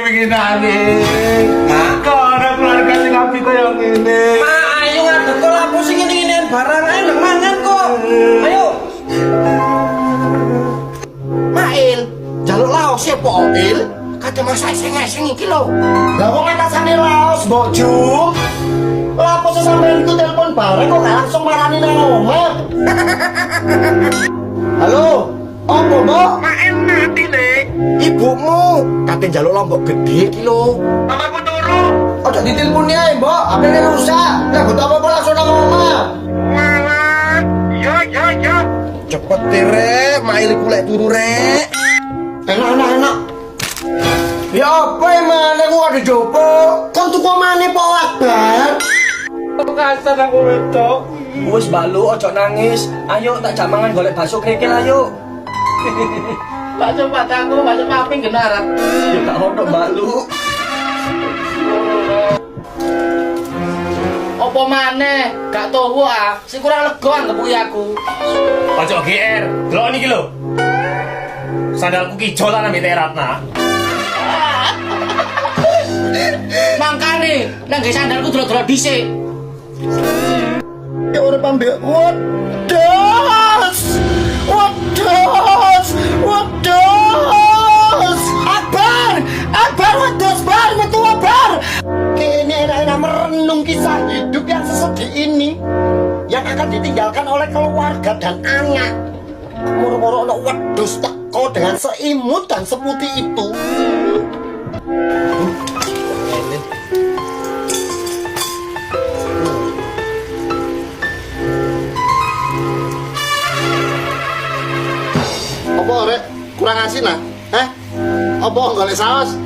begini. Karena keluarga sing api kaya ngene. Ma, ayo ngadeg kok lapo sing ngene-ngene barang ae nang mangan kok. Ayo. Mail, jaluk laos ya po, Il. Kate masak eseng-eseng iki lho. Lah wong atasane laos, Mbok Ju. Lapo sampeyan itu telepon bareng kok gak langsung marani nang omah. Halo, opo, Mbok? Main mati nek. Ibumu kate njaluk lombok gede iki lho. Mamaku turu. Ojo diteleponi ae, Mbok. HP-ne rusak. Lah butuh apa-apa langsung nang omah. Malah. Ya. Cepet Rek, mail iku lek turu Rek. Enak. Ya apa emane ku ada jopo? Kon tuku maneh po Akbar. Kasar aku wedok. Wis balu ojo nangis. Ayo tak jak mangan golek bakso krikil ayo. Bakso pataku, bakso paping genaran. Ya tak ono balu. Apa maneh? Gak tuwa ah. Sing kurang lega anggap aku. Ojo GR. Delok niki lho. Sandalku ki jolan ambek Ratna. Mangkane, nang ngge sandalku delok-delok dhisik. Ya ora pambek. Wados. Akbar wados bar metu bar. Kene enak-enak merenung kisah hidup yang sesedih ini yang akan ditinggalkan oleh keluarga dan anak. Moro-moro ono wedhus teko dengan seimut dan seputih itu. Apa rek? Kurang asin lah? Apa golek saus?